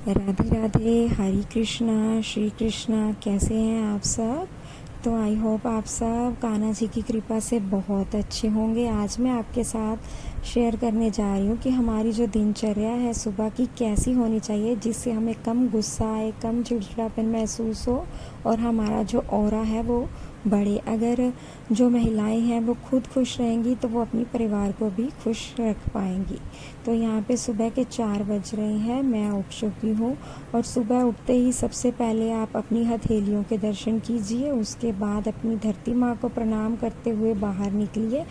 राधे राधे, हरे कृष्णा, श्री कृष्णा। कैसे हैं आप सब? तो आई होप आप सब कान्हा जी की कृपा से बहुत अच्छे होंगे। आज मैं आपके साथ शेयर करने जा रही हूँ कि हमारी जो दिनचर्या है सुबह की कैसी होनी चाहिए, जिससे हमें कम गुस्सा आए, कम चिड़चिड़ापन महसूस हो और हमारा जो ऑरा है वो बढ़े। अगर जो महिलाएं हैं वो खुद खुश रहेंगी तो वो अपने परिवार को भी खुश रख पाएंगी। तो यहाँ पे सुबह के 4 बज रहे हैं, मैं उठ चुकी हूँ। और सुबह उठते ही सबसे पहले आप अपनी हथेलियों के दर्शन कीजिए, उसके बाद अपनी धरती माँ को प्रणाम करते हुए बाहर निकलिए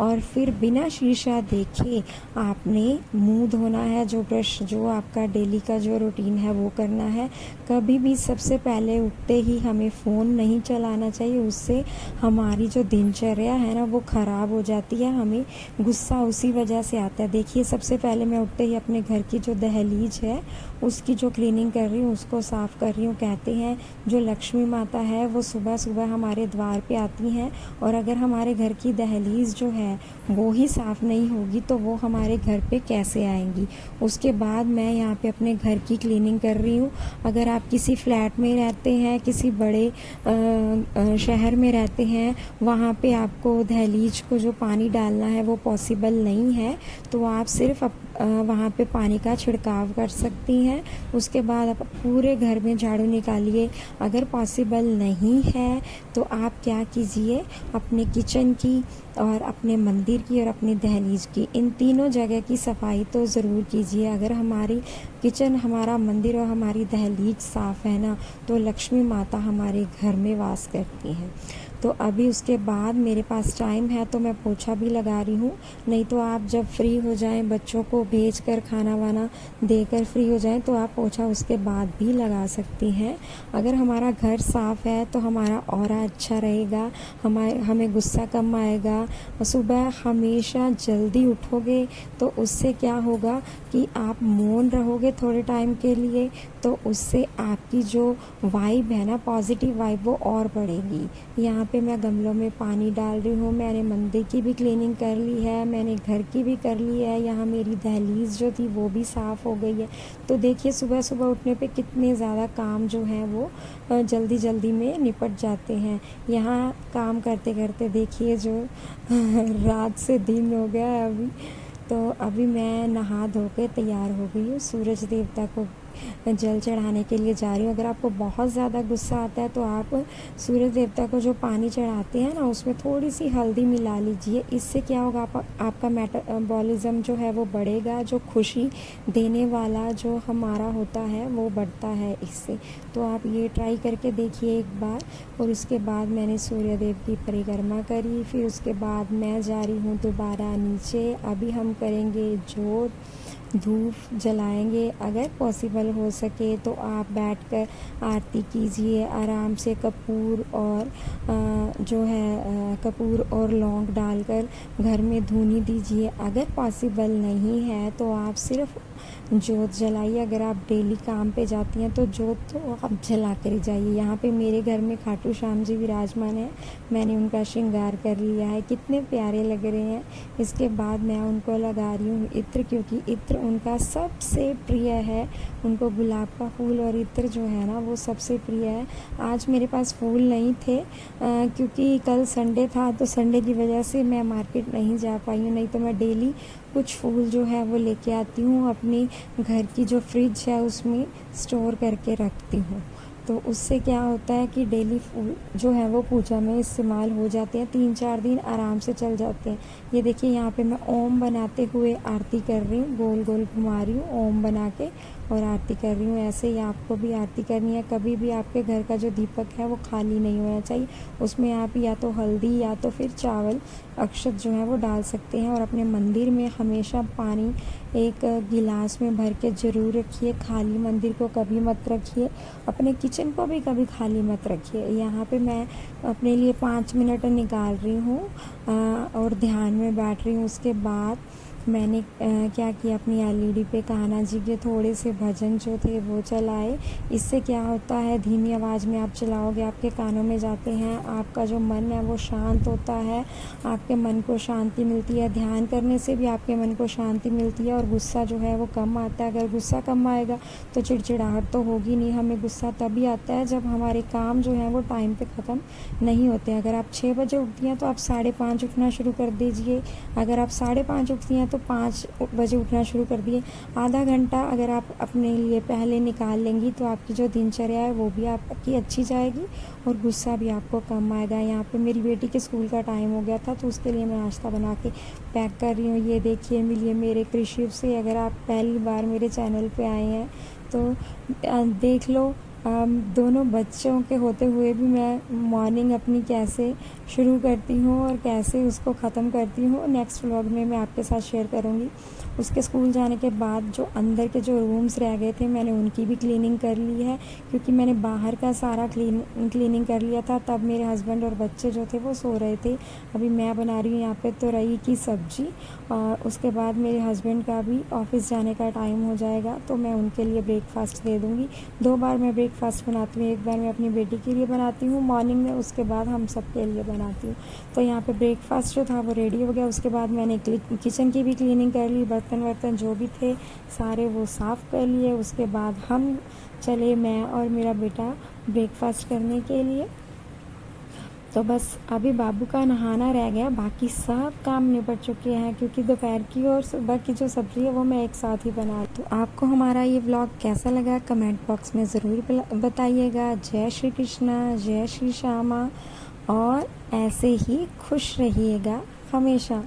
और फिर बिना शीशा देखे आपने मुंह धोना है। जो ब्रश, जो आपका डेली का जो रूटीन है वो करना है। कभी भी सबसे पहले उठते ही हमें फ़ोन नहीं चलाना चाहिए, उससे हमारी जो दिनचर्या है ना वो ख़राब हो जाती है। हमें गुस्सा उसी वजह से आता है। देखिए, सबसे पहले मैं उठते ही अपने घर की जो दहलीज है उसकी जो क्लीनिंग कर रही हूँ, उसको साफ़ कर रही हूँ। कहते हैं जो लक्ष्मी माता है वो सुबह सुबह हमारे द्वार पे आती हैं, और अगर हमारे घर की दहलीज जो है वो ही साफ़ नहीं होगी तो वो हमारे घर पे कैसे आएंगी। उसके बाद मैं यहाँ पे अपने घर की क्लीनिंग कर रही हूँ। अगर आप किसी फ्लैट में रहते हैं, किसी बड़े शहर में रहते हैं, वहाँ पे आपको दहलीज को जो पानी डालना है वो पॉसिबल नहीं है, तो आप सिर्फ वहाँ पे पानी का छिड़काव कर सकती हैं। उसके बाद आप पूरे घर में झाड़ू निकालिए। अगर पॉसिबल नहीं है तो आप क्या कीजिए, अपने किचन की और अपने मंदिर की और अपनी दहलीज की, इन तीनों जगह की सफाई तो ज़रूर कीजिए। अगर हमारी किचन, हमारा मंदिर और हमारी दहलीज साफ़ है ना, तो लक्ष्मी माता हमारे घर में वास करती हैं। तो अभी उसके बाद मेरे पास टाइम है तो मैं पोछा भी लगा रही हूँ। नहीं तो आप जब फ्री हो जाएं, बच्चों को भेज कर खाना वाना देकर फ्री हो जाएं, तो आप पोछा उसके बाद भी लगा सकती हैं। अगर हमारा घर साफ़ है तो हमारा ऑरा अच्छा रहेगा, हमें गुस्सा कम आएगा। सुबह हमेशा जल्दी उठोगे तो उससे क्या होगा कि आप मौन रहोगे थोड़े टाइम के लिए, तो उससे आपकी जो वाइब है ना, पॉजिटिव वाइब, वो और बढ़ेगी। यहाँ पे मैं गमलों में पानी डाल रही हूँ। मैंने मंदिर की भी क्लीनिंग कर ली है, मैंने घर की भी कर ली है। यहाँ मेरी दहलीज जो थी वो भी साफ़ हो गई है। तो देखिए, सुबह सुबह उठने पे कितने ज़्यादा काम जो हैं वो जल्दी जल्दी में निपट जाते हैं। यहाँ काम करते करते देखिए जो रात से दिन हो गया है अभी। तो अभी मैं नहा धो के तैयार हो गई हूँ, सूरज देवता को जल चढ़ाने के लिए जा रही हूँ। अगर आपको बहुत ज़्यादा गुस्सा आता है तो आप सूरज देवता को जो पानी चढ़ाते हैं ना, उसमें थोड़ी सी हल्दी मिला लीजिए। इससे क्या होगा, आपका मेटाबॉलिज्म जो है वो बढ़ेगा, जो खुशी देने वाला जो हमारा होता है वो बढ़ता है इससे। तो आप ये ट्राई करके देखिए एक बार। और उसके बाद मैंने सूर्य देव की परिक्रमा करी, फिर उसके बाद मैं जा रही हूँ दोबारा नीचे। अभी हम करेंगे जोत, धूप जलाएंगे। अगर पॉसिबल हो सके तो आप बैठकर आरती कीजिए आराम से। कपूर और जो है कपूर और लौंग डालकर घर में धूनी दीजिए। अगर पॉसिबल नहीं है तो आप सिर्फ जोत जलाइए। अगर आप डेली काम पे जाती हैं तो जोत तो आप जला कर ही जाइए। यहाँ पे मेरे घर में खाटू श्याम जी विराजमान है, मैंने उनका श्रृंगार कर लिया है, कितने प्यारे लग रहे हैं। इसके बाद मैं उनको लगा रही हूँ इत्र, क्योंकि इत्र उनका सबसे प्रिय है। उनको गुलाब का फूल और इत्र जो है ना वो सबसे प्रिय है। आज मेरे पास फूल नहीं थे क्योंकि कल संडे था, तो संडे की वजह से मैं मार्केट नहीं जा पाई हूँ। नहीं तो मैं डेली कुछ फूल जो है वो लेके आती हूँ, अपनी घर की जो फ्रिज है उसमें स्टोर करके रखती हूँ। तो उससे क्या होता है कि डेली फूल जो है वो पूजा में इस्तेमाल हो जाते हैं, 3-4 दिन आराम से चल जाते हैं। ये देखिए, यहाँ पे मैं ओम बनाते हुए आरती कर रही हूँ, गोल गोल घुमा रही हूँ ओम बना के और आरती कर रही हूँ। ऐसे ही आपको भी आरती करनी है। कभी भी आपके घर का जो दीपक है वो खाली नहीं होना चाहिए, उसमें आप या तो हल्दी या तो फिर चावल अक्षत जो है वो डाल सकते हैं। और अपने मंदिर में हमेशा पानी एक गिलास में भर के ज़रूर रखिए, खाली मंदिर को कभी मत रखिए। अपने किचन को भी कभी खाली मत रखिए। यहाँ पे मैं अपने लिए 5 मिनट निकाल रही हूँ और ध्यान में बैठ रही हूँ। उसके बाद मैंने क्या किया, अपनी एलईडी पे कान्हा जी के थोड़े से भजन जो थे वो चलाए। इससे क्या होता है, धीमी आवाज़ में आप चलाओगे, आपके कानों में जाते हैं, आपका जो मन है वो शांत होता है, आपके मन को शांति मिलती है। ध्यान करने से भी आपके मन को शांति मिलती है और गुस्सा जो है वो कम आता है। अगर गुस्सा कम आएगा तो चिड़चिड़ाहट तो होगी नहीं। हमें गुस्सा तभी आता है जब हमारे काम जो हैं वो टाइम पे ख़त्म नहीं होते। अगर आप 6 बजे उठती हैं तो आप 5:30 उठना शुरू कर दीजिए। अगर आप 5:30 उठती हैं तो 5 बजे उठना शुरू कर दिए। आधा घंटा अगर आप अपने लिए पहले निकाल लेंगी तो आपकी जो दिनचर्या है वो भी आपकी अच्छी जाएगी और गुस्सा भी आपको कम आएगा। यहाँ पे मेरी बेटी के स्कूल का टाइम हो गया था तो उसके लिए मैं नाश्ता बना के पैक कर रही हूँ। ये देखिए, मिलिए मेरे कृषि से। अगर आप पहली बार मेरे चैनल पे आए हैं तो देख लो, दोनों बच्चों के होते हुए भी मैं मॉर्निंग अपनी कैसे शुरू करती हूँ और कैसे उसको ख़त्म करती हूँ, नेक्स्ट व्लॉग में मैं आपके साथ शेयर करूँगी। उसके स्कूल जाने के बाद जो अंदर के जो रूम्स रह गए थे मैंने उनकी भी क्लीनिंग कर ली है, क्योंकि मैंने बाहर का सारा क्लीनिंग कर लिया था। तब मेरे हस्बैंड और बच्चे जो थे वो सो रहे थे। अभी मैं बना रही हूँ यहाँ पे तुरई की सब्ज़ी और उसके बाद मेरे हस्बैंड का भी ऑफिस जाने का टाइम हो जाएगा तो मैं उनके लिए ब्रेकफास्ट दे दूँगी। 2 बार मैं ब्रेकफास्ट बनाती हूँ, एक बार मैं अपनी बेटी के लिए बनाती हूँ मॉर्निंग में, उसके बाद हम सब के लिए बनाती हूँ। तो यहाँ पे ब्रेकफास्ट जो था वो रेडी हो गया। उसके बाद मैंने किचन की भी क्लीनिंग कर ली, बर्तन जो भी थे सारे वो साफ़ कर लिए। उसके बाद हम चले, मैं और मेरा बेटा, ब्रेकफास्ट करने के लिए। तो बस अभी बाबू का नहाना रह गया, बाकी सब काम निपट चुके हैं, क्योंकि दोपहर की और सुबह की जो सब्ज़ी है वो मैं एक साथ ही बना। तो आपको हमारा ये व्लॉग कैसा लगा कमेंट बॉक्स में ज़रूर बताइएगा। जय श्री कृष्णा, जय श्री श्यामा, और ऐसे ही खुश रहिएगा हमेशा।